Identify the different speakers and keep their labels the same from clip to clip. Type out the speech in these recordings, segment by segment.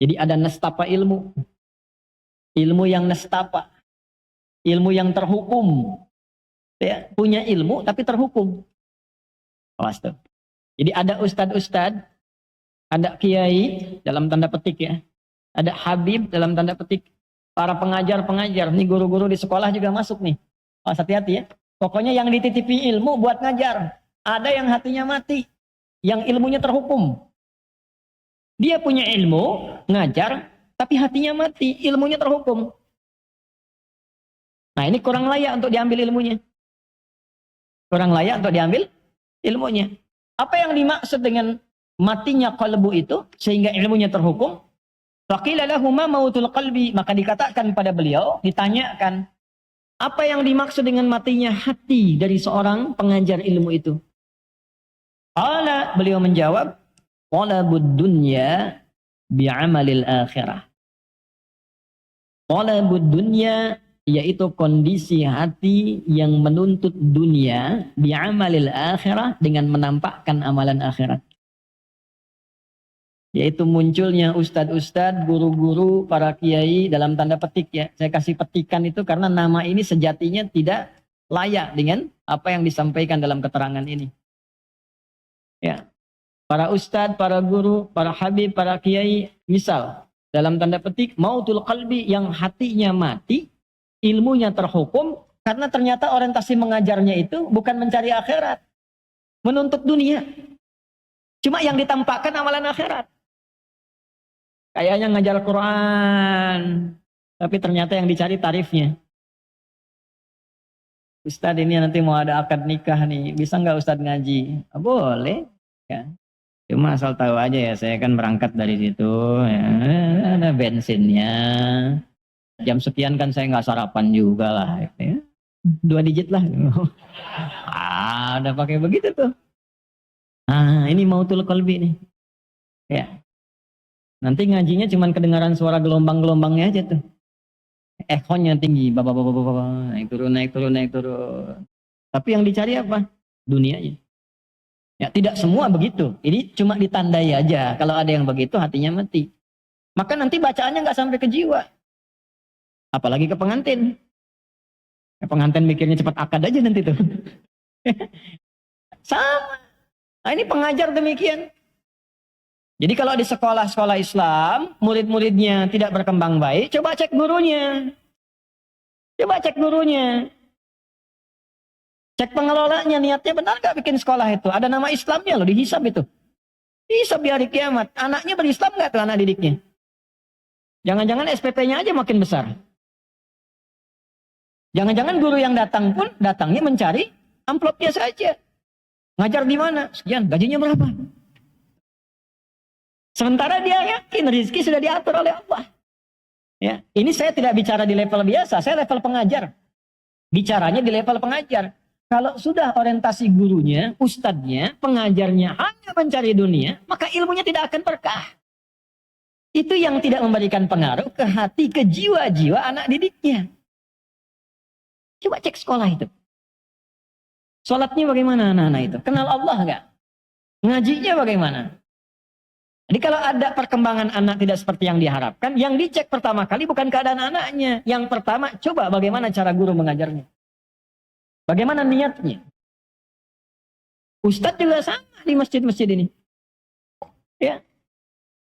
Speaker 1: Jadi ada nestapa ilmu. Ilmu yang nestapa. Ilmu yang terhukum. Ya, punya ilmu tapi terhukum. Awas tuh. Jadi ada ustad-ustad, ada kiai dalam tanda petik ya. Ada habib dalam tanda petik. Para pengajar-pengajar. Nih guru-guru di sekolah juga masuk nih. Awas hati-hati ya. Pokoknya yang dititipi ilmu buat ngajar. Ada yang hatinya mati. Yang ilmunya terhukum. Dia punya ilmu, ngajar, tapi hatinya mati. Ilmunya terhukum. Nah ini kurang layak untuk diambil ilmunya. Kurang layak untuk diambil ilmunya. Apa yang dimaksud dengan matinya qalbu itu sehingga ilmunya terhukum? Faqila lahu ma mautul qalbi, maka dikatakan pada beliau, ditanyakan, apa yang dimaksud dengan matinya hati dari seorang pengajar ilmu itu? Qala, beliau menjawab, talabud dunya bi'amalil akhirah. Talabud dunya yaitu kondisi hati yang menuntut dunia bi'amalil akhirah dengan menampakkan amalan akhirat. Yaitu munculnya ustadz-ustadz, guru-guru, para kiai dalam tanda petik ya. Saya kasih petikan itu karena nama ini sejatinya tidak layak dengan apa yang disampaikan dalam keterangan ini. Ya. Para ustadz, para guru, para habib, para kiai, misal dalam tanda petik mautul qalbi yang hatinya mati, ilmunya terhukum karena ternyata orientasi mengajarnya itu bukan mencari akhirat, menuntut dunia. Cuma yang ditampakkan amalan akhirat. Kayaknya ngajar Quran, tapi ternyata yang dicari tarifnya. Ustadz ini nanti mau ada akad nikah nih, bisa nggak Ustadz ngaji? Boleh, ya. Cuma asal tahu aja ya, saya kan berangkat dari situ, ya. Ada bensinnya. Jam sekian kan saya nggak sarapan juga lah, ya. 2 digit lah. Udah pakai begitu tuh. Ini mautul qalbi nih, ya. Nanti ngajinya cuma kedengaran suara gelombang-gelombangnya aja tuh. Ekornya tinggi, naik turun. Tapi yang dicari apa? Dunianya. Ya, tidak semua begitu. Ini cuma ditandai aja. Kalau ada yang begitu, hatinya mati. Maka nanti bacaannya nggak sampai ke jiwa. Apalagi ke pengantin. Ya, pengantin mikirnya cepat akad aja nanti tuh. Sama. Nah ini pengajar demikian. Jadi kalau di sekolah-sekolah Islam, murid-muridnya tidak berkembang baik, coba cek gurunya. Cek pengelolanya, niatnya benar gak bikin sekolah itu? Ada nama Islamnya loh, dihisab itu. Hisab di hari kiamat. Anaknya berislam gak tuh anak didiknya? Jangan-jangan SPP-nya aja makin besar. Jangan-jangan guru yang datang pun datangnya mencari amplopnya saja. Ngajar di mana? Sekian, gajinya berapa? Sementara dia yakin rezeki sudah diatur oleh Allah. Ya, ini saya tidak bicara di level biasa, saya level pengajar. Bicaranya di level pengajar. Kalau sudah orientasi gurunya, ustadznya, pengajarnya hanya mencari dunia, maka ilmunya tidak akan berkah. Itu yang tidak memberikan pengaruh ke hati, ke jiwa-jiwa anak didiknya. Coba cek sekolah itu. Sholatnya bagaimana anak-anak itu? Kenal Allah nggak? Ngajinya bagaimana? Jadi kalau ada perkembangan anak tidak seperti yang diharapkan, yang dicek pertama kali bukan keadaan anaknya. Yang pertama, coba bagaimana cara guru mengajarnya. Bagaimana niatnya. Ustadz juga sama di masjid-masjid ini. Ya,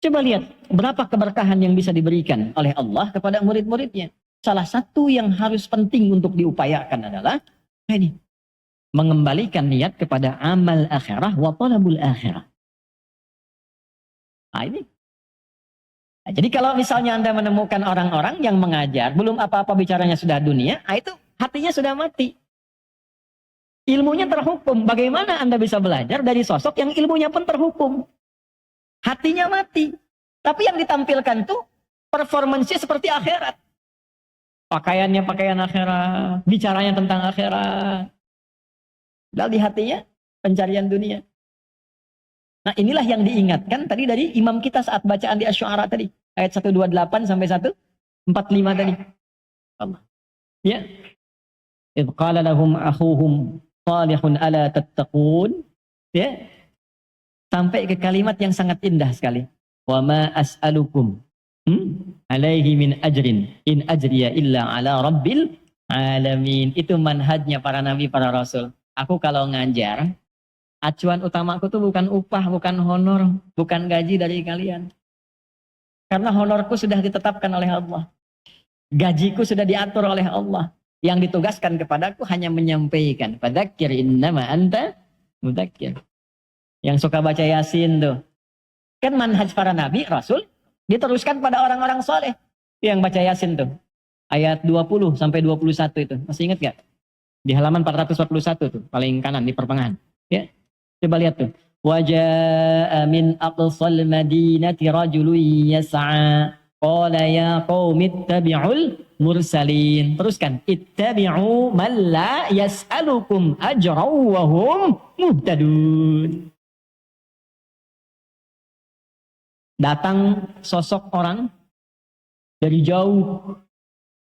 Speaker 1: coba lihat berapa keberkahan yang bisa diberikan oleh Allah kepada murid-muridnya. Salah satu yang harus penting untuk diupayakan adalah ini, mengembalikan niat kepada amal akhirah wa talabul akhirah. Nah ini. Nah, jadi kalau misalnya Anda menemukan orang-orang yang mengajar, belum apa-apa bicaranya sudah dunia, itu hatinya sudah mati. Ilmunya terhukum. Bagaimana Anda bisa belajar dari sosok yang ilmunya pun terhukum? Hatinya mati. Tapi yang ditampilkan tuh performansinya seperti akhirat. Pakaiannya pakaian akhirat, bicaranya tentang akhirat. Lalu di hatinya pencarian dunia. Nah inilah yang diingatkan tadi dari imam kita saat bacaan di Asy-Syu'ara tadi. Ayat 128 sampai 145 tadi. Allah. Ya. Idh qala lahum akhuhum salihun ala tattaqun. Ya. Sampai ke kalimat yang sangat indah sekali. Wa ma as'alukum Alaihi min ajrin in ajriya illa ala rabbil alamin. Itu manhajnya para nabi, para rasul. Aku kalau ngajar, acuan utamaku tuh bukan upah, bukan honor, bukan gaji dari kalian. Karena honorku sudah ditetapkan oleh Allah. Gajiku sudah diatur oleh Allah. Yang ditugaskan kepadaku hanya menyampaikan. Fadzakir innama anta mudzakir. Yang suka baca Yasin tuh. Kan manhaj para nabi, rasul, diteruskan pada orang-orang soleh. Yang baca Yasin tuh. Ayat 20 sampai 21 itu. Masih ingat gak? Di halaman 441 tuh. Paling kanan di pertengahan. Ya. Coba lihat tuh. Waja'a min aqsal madinati rajulun yas'a. Qala ya qaumi ittabi'ul mursalin. Teruskan. Ittabi'u man la yas'alukum ajran wa hum muhtadun. Datang sosok orang dari jauh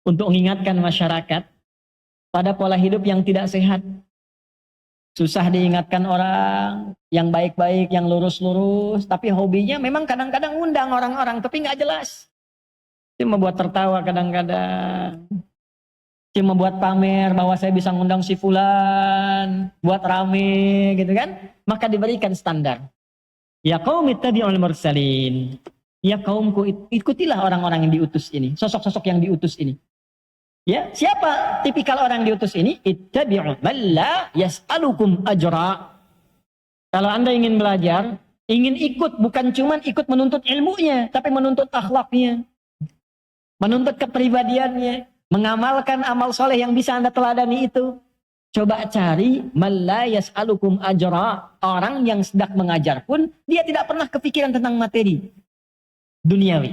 Speaker 1: untuk mengingatkan masyarakat pada pola hidup yang tidak sehat. Susah diingatkan orang yang baik-baik, yang lurus-lurus, tapi hobinya memang kadang-kadang undang orang-orang, tapi nggak jelas. Cuma buat tertawa kadang-kadang. Cuma buat pamer bahwa saya bisa ngundang si fulan, buat rame gitu kan. Maka diberikan standar. Ya qaumi ittabi'ul mursalin. Ya kaumku, ikutilah orang-orang yang diutus ini, sosok-sosok yang diutus ini. Ya, siapa tipikal orang diutus ini? Ittabi'u man la yas'alukum ajra. Kalau Anda ingin belajar, ingin ikut, bukan cuma ikut menuntut ilmunya, tapi menuntut akhlaknya. Menuntut kepribadiannya, mengamalkan amal soleh yang bisa Anda teladani itu. Coba cari man la yas'alukum ajra. Orang yang sedang mengajar pun dia tidak pernah kepikiran tentang materi duniawi.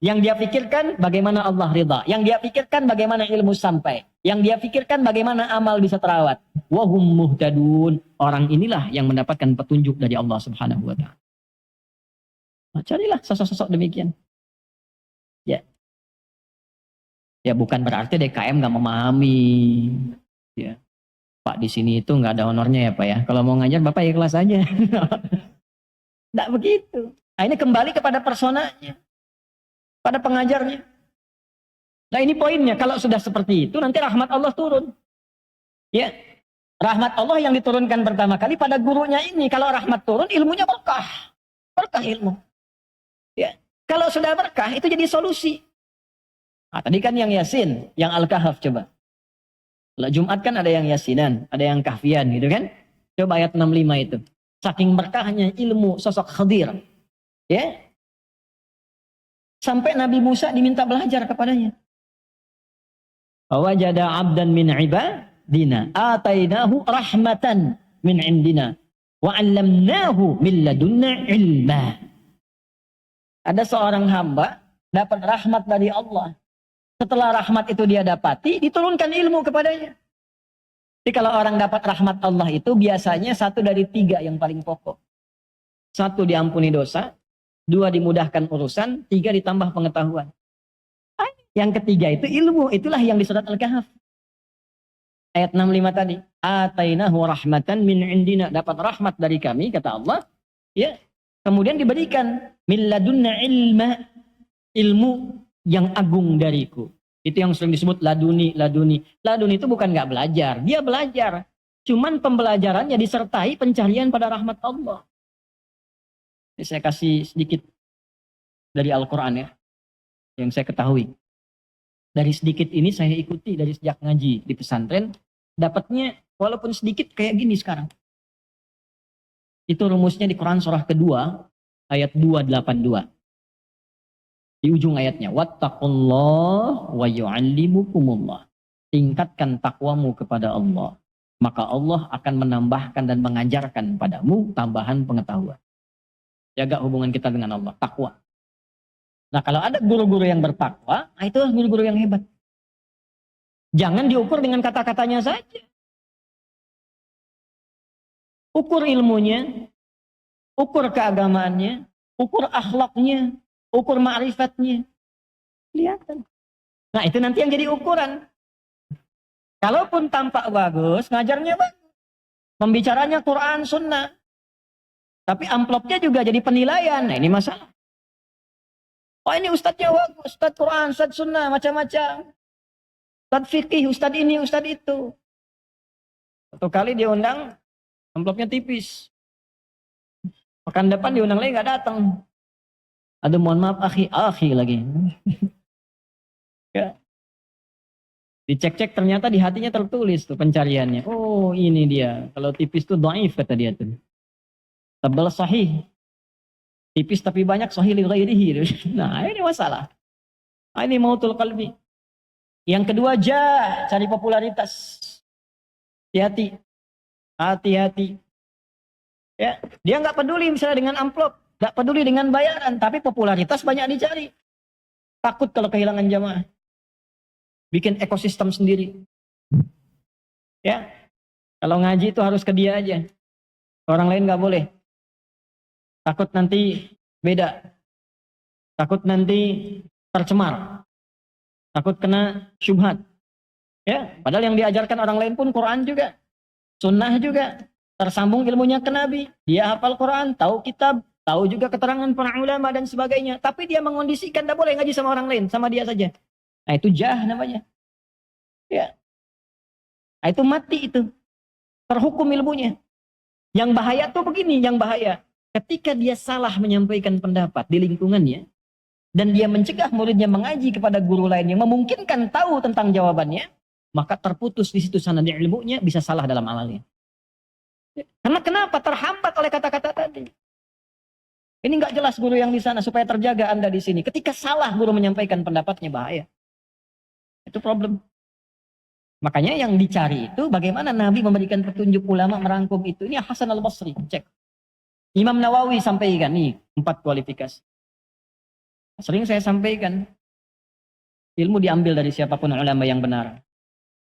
Speaker 1: Yang dia pikirkan bagaimana Allah ridha. Yang dia pikirkan bagaimana ilmu sampai. Yang dia pikirkan bagaimana amal bisa terawat. Wahum muhtadun. Orang inilah yang mendapatkan petunjuk dari Allah Subhanahu wa ta'ala. Nah, carilah sosok-sosok demikian. Ya. Ya bukan berarti DKM nggak memahami. Ya. Pak di sini itu nggak ada honornya ya Pak ya. Kalau mau ngajar Bapak ikhlas aja. Nggak begitu. Nah, ini kembali kepada personanya. Pada pengajarnya. Nah ini poinnya, kalau sudah seperti itu nanti rahmat Allah turun. Ya, rahmat Allah yang diturunkan pertama kali pada gurunya ini. Kalau rahmat turun, ilmunya berkah. Berkah ilmu. Ya, kalau sudah berkah itu jadi solusi. Nah, tadi kan yang Yasin, yang Al-Kahf coba. Kalau Jumat kan ada yang Yasinan, ada yang Kahfian gitu kan. Coba ayat 65 itu. Saking berkahnya ilmu sosok Khadir. Ya, sampai Nabi Musa diminta belajar kepadanya. Wajada 'abdan min 'ibadina atainahu rahmatan min 'indina wa 'allamnahu min ladunna ilma. Ada seorang hamba dapat rahmat dari Allah. Setelah rahmat itu dia dapati, diturunkan ilmu kepadanya. Jadi kalau orang dapat rahmat Allah itu biasanya satu dari tiga yang paling pokok. Satu, diampuni dosa. Dua, dimudahkan urusan. Tiga, ditambah pengetahuan. Yang ketiga itu ilmu. Itulah yang di surat Al-Kahf. Ayat 65 tadi. Atainahu rahmatan min indina. Dapat rahmat dari kami, kata Allah. Ya. Kemudian diberikan. Min ladunna ilma. Ilmu yang agung dariku. Itu yang sering disebut laduni. Laduni itu bukan nggak belajar. Dia belajar. Cuman pembelajarannya disertai pencarian pada rahmat Allah. Ini saya kasih sedikit dari Al-Quran ya, yang saya ketahui. Dari sedikit ini saya ikuti dari sejak ngaji di pesantren, dapatnya walaupun sedikit kayak gini sekarang. Itu rumusnya di Quran surah kedua, ayat 282. Di ujung ayatnya, wattaqullah wa yu'allimukumullah. Tingkatkan takwamu kepada Allah, maka Allah akan menambahkan dan mengajarkan padamu tambahan pengetahuan. Jaga hubungan kita dengan Allah, takwa. Nah kalau ada guru-guru yang bertakwa, itulah guru-guru yang hebat. Jangan diukur dengan kata-katanya saja. Ukur ilmunya, ukur keagamaannya, ukur akhlaknya, ukur ma'rifatnya. Kelihatan. Nah itu nanti yang jadi ukuran. Kalaupun tampak bagus, ngajarnya bagus. Pembicaranya Quran, Sunnah. Tapi amplopnya juga jadi penilaian. Nah ini masalah. Oh ini ustadznya bagus, ustadz Quran, ustadz sunnah, macam-macam. Ustadz fikih, ustadz ini, ustadz itu. Satu kali dia undang, amplopnya tipis. Pekan depan diundang lagi nggak datang. Aduh mohon maaf akhi lagi. Ya. Dicek-cek ternyata di hatinya tertulis tuh pencariannya. Oh ini dia. Kalau tipis tuh dhaif kata dia tuh. Tebal sahih. Tipis tapi banyak sahih li ghairihi. Nah ini masalah. Nah, ini mautul qalbi. Yang kedua cari popularitas. Hati-hati. Hati-hati. Ya, dia nggak peduli misalnya dengan amplop, nggak peduli dengan bayaran, tapi popularitas banyak dicari. Takut kalau kehilangan jamaah. Bikin ekosistem sendiri. Ya, kalau ngaji itu harus ke dia aja. Orang lain nggak boleh. Takut nanti beda. Takut nanti tercemar. Takut kena syubhat. Ya, padahal yang diajarkan orang lain pun Quran juga, sunnah juga. Tersambung ilmunya ke Nabi. Dia hafal Quran, tahu kitab, tahu juga keterangan para ulama dan sebagainya. Tapi dia mengondisikan, tidak boleh ngaji sama orang lain, sama dia saja. Nah itu namanya. Ya. Nah itu mati itu. Terhukum ilmunya. Yang bahaya tuh begini, yang bahaya. Ketika dia salah menyampaikan pendapat di lingkungannya, dan dia mencegah muridnya mengaji kepada guru lain yang memungkinkan tahu tentang jawabannya, maka terputus di situ sanad ilmunya, bisa salah dalam amalnya. Karena kenapa? Terhambat oleh kata-kata tadi. Ini nggak jelas guru yang di sana supaya terjaga Anda di sini. Ketika salah guru menyampaikan pendapatnya bahaya. Itu problem. Makanya yang dicari itu bagaimana Nabi memberikan petunjuk ulama merangkum itu. Ini Hasan al-Basri, cek. Imam Nawawi sampaikan nih 4 kualifikasi. Sering saya sampaikan ilmu diambil dari siapapun ulama yang benar,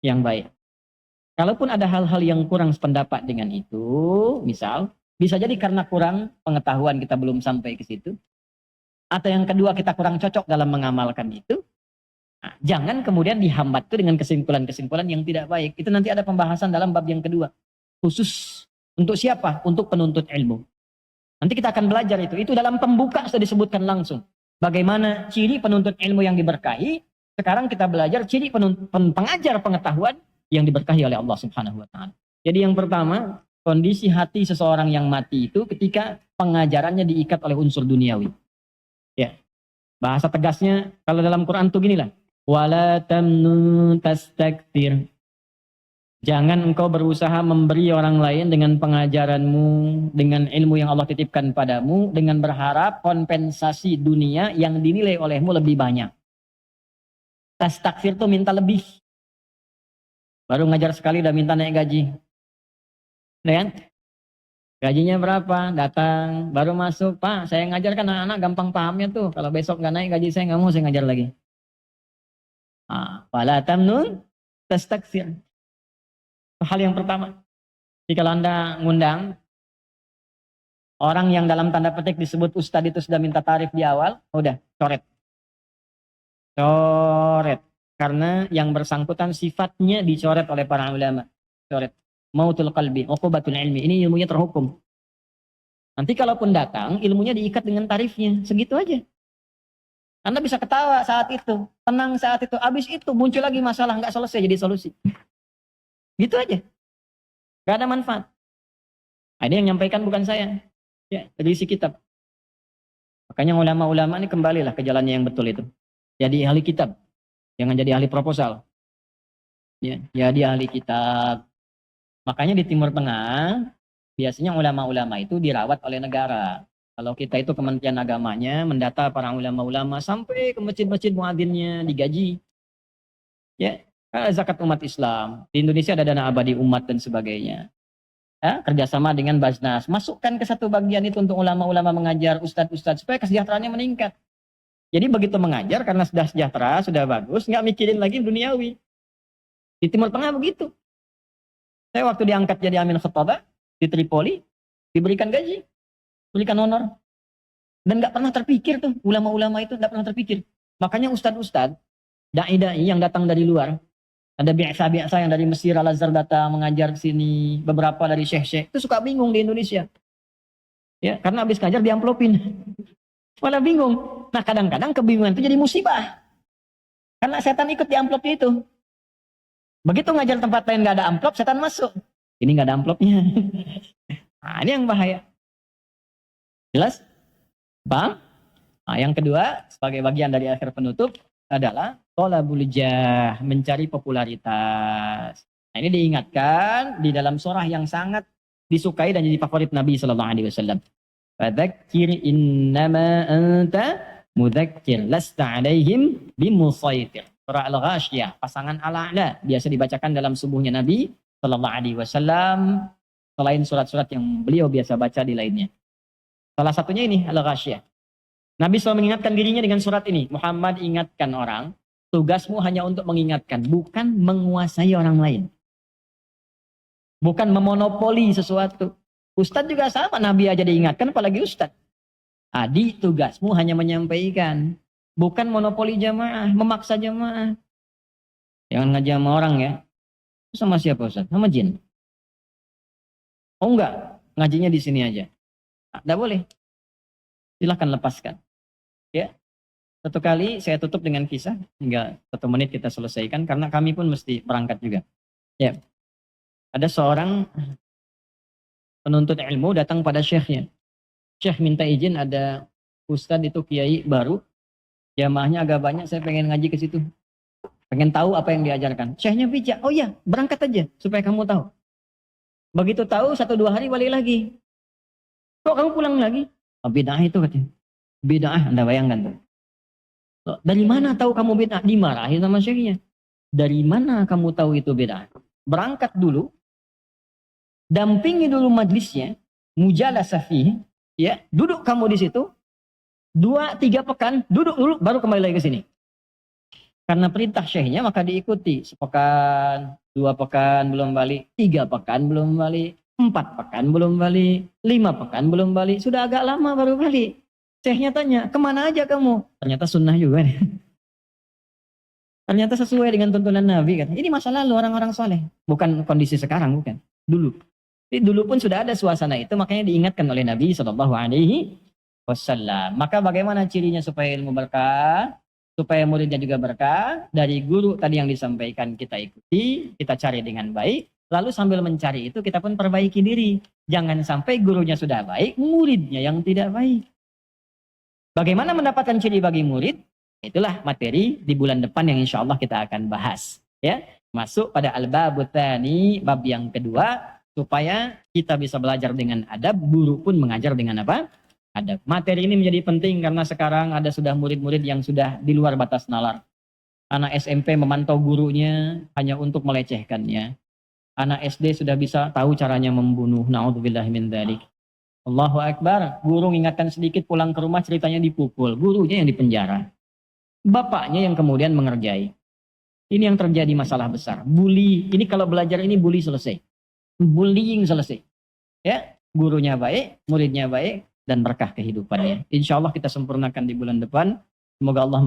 Speaker 1: yang baik. Kalaupun ada hal-hal yang kurang sependapat dengan itu, misal, bisa jadi karena kurang pengetahuan kita belum sampai ke situ. Atau yang kedua kita kurang cocok dalam mengamalkan itu. Nah, jangan kemudian dihambat itu dengan kesimpulan-kesimpulan yang tidak baik. Itu nanti ada pembahasan dalam bab yang kedua. Khusus untuk siapa? Untuk penuntut ilmu. Nanti kita akan belajar itu. Itu dalam pembuka sudah disebutkan langsung. Bagaimana ciri penuntut ilmu yang diberkahi. Sekarang kita belajar ciri pengajar pengetahuan yang diberkahi oleh Allah Subhanahu wa taala. Jadi yang pertama, kondisi hati seseorang yang mati itu ketika pengajarannya diikat oleh unsur duniawi. Ya. Bahasa tegasnya kalau dalam Quran tuh ginilah, wala tamnun tastakthir. Jangan engkau berusaha memberi orang lain dengan pengajaranmu, dengan ilmu yang Allah titipkan padamu, dengan berharap kompensasi dunia yang dinilai olehmu lebih banyak. Tastakthir tuh minta lebih. Baru ngajar sekali udah minta naik gaji. Nah, kan? Gajinya berapa? Datang, baru masuk. Pak, saya ngajarkan anak-anak gampang pahamnya tuh. Kalau besok nggak naik gaji saya nggak mau saya ngajar lagi. Wala tamnun tastakthir. Hal yang pertama. Jadi kalau Anda ngundang orang yang dalam tanda petik disebut ustadz itu sudah minta tarif di awal, udah coret. Coret. Karena yang bersangkutan sifatnya dicoret oleh para ulama. Coret. Mautul qalbi, uqubatul ilmi. Ini ilmunya terhukum. Nanti kalaupun datang, ilmunya diikat dengan tarifnya. Segitu aja. Anda bisa ketawa saat itu. Tenang saat itu. Habis itu muncul lagi masalah. Nggak selesai jadi solusi. Gitu aja. Nggak ada manfaat. Ini yang nyampaikan bukan saya. Ya, dari isi kitab. Makanya ulama-ulama ini kembalilah ke jalannya yang betul itu. Jadi ahli kitab. Jangan jadi ahli proposal. Ya, jadi ahli kitab. Makanya di Timur Tengah, biasanya ulama-ulama itu dirawat oleh negara. Kalau kita itu Kementerian Agamanya mendata para ulama-ulama sampai ke masjid-masjid muadzinnya digaji. Ya, zakat umat Islam. Di Indonesia ada dana abadi umat dan sebagainya. Ya, kerjasama dengan Basnas. Masukkan ke satu bagian itu untuk ulama-ulama mengajar, ustadz-ustadz, supaya kesejahteraannya meningkat. Jadi begitu mengajar karena sudah sejahtera, sudah bagus, nggak mikirin lagi duniawi. Di Timur Tengah begitu. Saya waktu diangkat jadi Amin Khattabah di Tripoli, diberikan gaji, diberikan honor. Dan nggak pernah terpikir tuh, ulama-ulama itu nggak pernah terpikir. Makanya ustadz-ustadz, dai-dai yang datang dari luar, ada biasa-biasa yang dari Mesir, Al-Azhar datang mengajar ke sini, beberapa dari syekh-syekh, itu suka bingung di Indonesia. Ya, karena habis ngajar diamplopin. Malah bingung. Nah kadang-kadang kebingungan itu jadi musibah. Karena setan ikut di amplop itu. Begitu ngajar tempat lain nggak ada amplop, setan masuk. Ini nggak ada amplopnya. Nah ini yang bahaya. Jelas? Paham? Nah, yang kedua, sebagai bagian dari akhir penutup adalah thalabul jah, mencari popularitas. Nah, ini diingatkan di dalam surah yang sangat disukai dan jadi favorit Nabi Sallallahu Alaihi Wasallam. Fadzakir innama anta mudzakir lasta alaihim bimusaitir. Surah Al-Ghasyiyah, pasangan Al-A'la, biasa dibacakan dalam subuhnya Nabi Sallallahu Alaihi Wasallam selain surat-surat yang beliau biasa baca di lainnya. Salah satunya ini Al-Ghasyiyah. Nabi selalu mengingatkan dirinya dengan surat ini. Muhammad, ingatkan orang, tugasmu hanya untuk mengingatkan, bukan menguasai orang lain. Bukan memonopoli sesuatu. Ustadz juga sama, Nabi aja diingatkan, apalagi Ustadz. Adi, tugasmu hanya menyampaikan, bukan monopoli jamaah, memaksa jamaah. Jangan ngaji sama orang ya. Sama siapa Ustadz? Sama jin. Oh enggak, ngajinya di sini aja. Tidak boleh. Silahkan lepaskan. Ya, satu kali saya tutup dengan kisah, hingga 1 menit kita selesaikan, karena kami pun mesti berangkat juga. Ya, ada seorang penuntut ilmu datang pada syekhnya. Syekh minta izin, ada ustadz itu kiai baru, jamaahnya agak banyak, saya pengen ngaji ke situ. Pengen tahu apa yang diajarkan. Syekhnya bijak, oh iya, berangkat aja supaya kamu tahu. Begitu tahu 1-2 hari balik lagi. Kok kamu pulang lagi? Oh, bid'ah itu katanya. Bid'ah, Anda bayangkan tuh. Dari mana tahu kamu bid'ah? Dimarahin sama syekhnya. Dari mana kamu tahu itu bid'ah? Berangkat dulu, dampingi dulu majlisnya, mujalasah fihi, ya, duduk kamu di situ, 2-3 pekan, duduk dulu, baru kembali lagi ke sini. Karena perintah syekhnya maka diikuti. 1 pekan, 2 pekan belum balik, 3 pekan belum balik, 4 pekan belum balik, 5 pekan belum balik, sudah agak lama baru balik. Syekhnya tanya, kemana aja kamu? Ternyata sunnah juga nih. Ternyata sesuai dengan tuntunan Nabi kan. Ini masa lalu orang-orang soleh, bukan kondisi sekarang, bukan. Dulu. Jadi dulu pun sudah ada suasana itu, makanya diingatkan oleh Nabi Shallallahu Alaihi Wasallam. Maka bagaimana cirinya supaya ilmu berkah, supaya muridnya juga berkah? Dari guru tadi yang disampaikan kita ikuti, kita cari dengan baik. Lalu sambil mencari itu kita pun perbaiki diri. Jangan sampai gurunya sudah baik, muridnya yang tidak baik. Bagaimana mendapatkan ciri bagi murid? Itulah materi di bulan depan yang insya Allah kita akan bahas. Ya, masuk pada al-babut tsani, bab yang kedua, supaya kita bisa belajar dengan adab, guru pun mengajar dengan apa? Adab. Materi ini menjadi penting karena sekarang ada sudah murid-murid yang sudah di luar batas nalar. Anak SMP memantau gurunya hanya untuk melecehkannya. Anak SD sudah bisa tahu caranya membunuh. Na'udzubillah min dzalik. Allahu Akbar. Guru mengingatkan sedikit, pulang ke rumah ceritanya dipukul. Gurunya yang dipenjara. Bapaknya yang kemudian mengerjai. Ini yang terjadi masalah besar. Bully. Ini kalau belajar ini bully selesai. Bullying selesai. Ya, gurunya baik, muridnya baik, dan berkah kehidupannya. Insya Allah kita sempurnakan di bulan depan. Semoga Allah